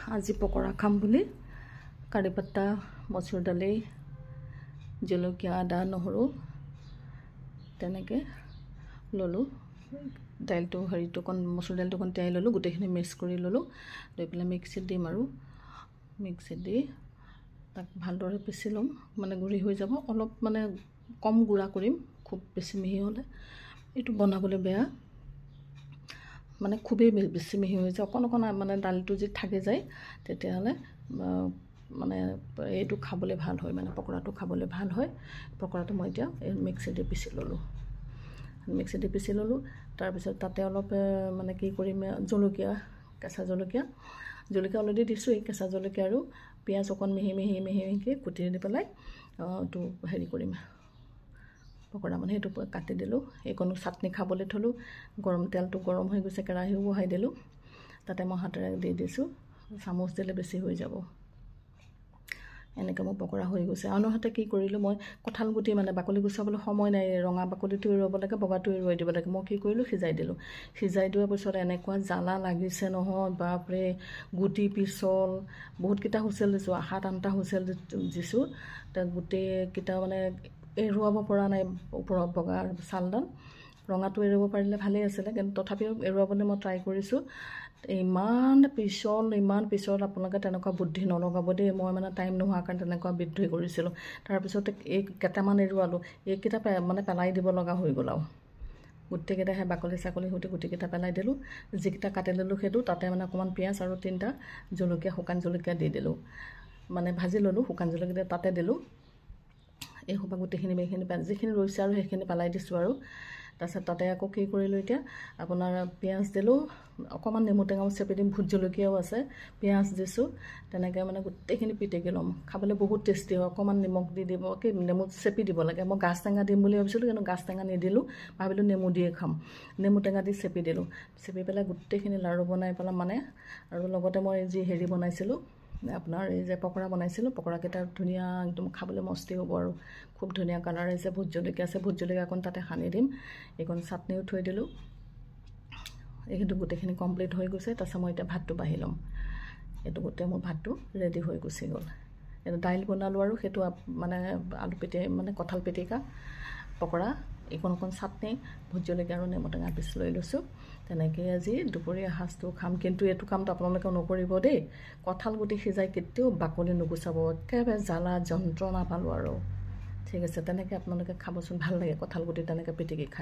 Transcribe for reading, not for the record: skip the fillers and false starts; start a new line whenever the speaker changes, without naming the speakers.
আজি পকৰা খাম বুলি কাৰি পাত্তা মচুৰ দালি জলকীয়া আদা নহৰু তেনেকে ললো দাইলটো হৰিটো কোন মচুৰ দাইলটো কোন তিয়াই ললো গুটেখিনি মিক্স কৰি ললো লৈ পেলাই মিক্সিত দিম আৰু মিক্সিত দি তাক ভালদৰে পিছি লম মানে গুৰি হৈ যাব অলপ মানে কম গুড়া কৰিম খুব বেছি মিহি হলে এটো বনাবলৈ বেয়া মানে খুবেই বেছি মিহি হৈ যায় অকণ অকণ মানে দালিটো যে থাকে যায় তেতিয়াহলে মানে এইটো খাবলৈ ভাল হয় মানে পকৰাটো খাবলৈ ভাল হয় পকৰাটো মই এতিয়া মিক্সিত পিছি ললো মিক্সিত পিছি ললো তাৰ পিছত তাতে অলপ মানে কি কৰিম জলকীয়া কেঁচা জলকীয়া অলৰেডি দিছো এই কেঁচা জলকীয়া আৰু পিয়াজ অকণ মিহি কুটি দি পেলাই তো হেৰি কৰিম পকৰা মানে সেইটো কাটি দিলো এইকণো চাটনি খাবলৈ থলো গৰম তেলটো গৰম হৈ গৈছে কেৰাহীও বহাই দিলো তাতে মই হাতেৰে দি দিছো চামুচ দিলে বেছি হৈ যাব এনেকৈ মই পকৰা হৈ গৈছে আনহাতে কি কৰিলো মই কঁঠাল গুটি মানে বাকলি গুচাবলৈ সময় নাই ৰঙা বাকলিটো এৰুৱাব লাগে বগাটো এৰুৱাই দিব লাগে মই কি কৰিলো সিজাই দিলো সিজাই দিয়াৰ পিছত এনেকুৱা জ্বালা লাগিছে নহয় বাপৰে গুটি পিছল বহুত কিটা হুচেল দিছো 7-8টা হুচেল দিছো তাৰ গুটি কিটা মানে এৰুৱাব পৰা নাই ওপৰত বগা ছালডাল ৰঙাটো এৰুৱাব পাৰিলে ভালেই আছিল কিন্তু তথাপিও এৰুৱাবলৈ মই ট্ৰাই কৰিছো ইমান পিছল আপোনালোকে তেনেকুৱা বুদ্ধি নলগাব দেই মই মানে টাইম নোহোৱা কাৰণ তেনেকুৱা বিদ্ধি কৰিছিলো তাৰ পিছত এই কেটামান এৰুৱালো এইকেইটা মানে পেলাই দিব লগা হৈ গ'ল আৰু গুটিকেইটা হে বাকলি চাকলি হতে গুটিকেইটা পেলাই দিলো যিকেইটা কাটি ললো সেইটো তাতে মানে অকমান পিয়াজ আৰু 3টা জলকীয়া শুকান জলকীয়া দি দিলো মানে ভাজি ললো শুকান জলকীয়া তাতে দিলো এই হোপা গুটিখিনি বেখিনি যিখিনি ৰৈছে আৰু সেইখিনি পেলাই দিছো আৰু তাৰছত তাতে আকৌ কি কৰিলো এতিয়া আপোনাৰ পিয়াজ দিলো অকমান নেমু টেঙাও চেপি দিম ভুট জলকীয়াও আছে পিয়াজ দিছো তেনেকে মানে গুটেখিনি পিটেকি লম খাবলৈ বহুত টেষ্টি হয় অকমান নিমখ দি দিব কি নেমু চেপি দিব লাগে মই গাছ টেঙা দিম বুলি ভাবিছিলো কিন্তু গাছ টেঙা নিদিলো ভাবিলো নেমু দিয়ে খাম নেমু টেঙা দি চেপি দিলো চেপি পেলাই গুটেখিনি লাৰু বনাই পেলাম মানে আৰু লগতে মই যি হেৰি বনাইছিলো আপোনাৰ এই যে পকৰা বনাইছিলো পকৰাকেইটা ধুনিয়া একদম খাবলৈ মস্তি হ'ব আৰু খুব ধুনিয়া কালাৰ আছে ভুট জলকীয়া আছে ভুট জলকীয়া কোন তাতে সানি দিম এইকণ চাটনিও থৈ দিলো এইটো গুটেখিনি কমপ্লিট হৈ গৈছে তাৰছত মই এতিয়া ভাতটো বাঢ়ি লম এইটো গুটে মোৰ ভাতটো ৰেডি হৈ গুছি গ'ল এটা দাইল বনালো আৰু সেইটো মানে আলু পিটি মানে কঁঠাল পিটিকা পকৰা এইকণ চাটনি ভুট জলকীয়া আৰু নেমু টেঙা পিছ লৈ লৈছো তেনেকৈ আজি দুপৰীয়া সাজটো খাম কিন্তু এইটো কামটো আপোনালোকে নকৰিব দেই কঁঠাল গুটি সিজাই কেতিয়াও বাকলি নুগুচাব একেবাৰে জ্বালা যন্ত্ৰণা পালো আৰু ঠিক আছে তেনেকৈ আপোনালোকে খাবচোন ভাল লাগে কঁঠাল গুটি তেনেকৈ পিটিকি খাই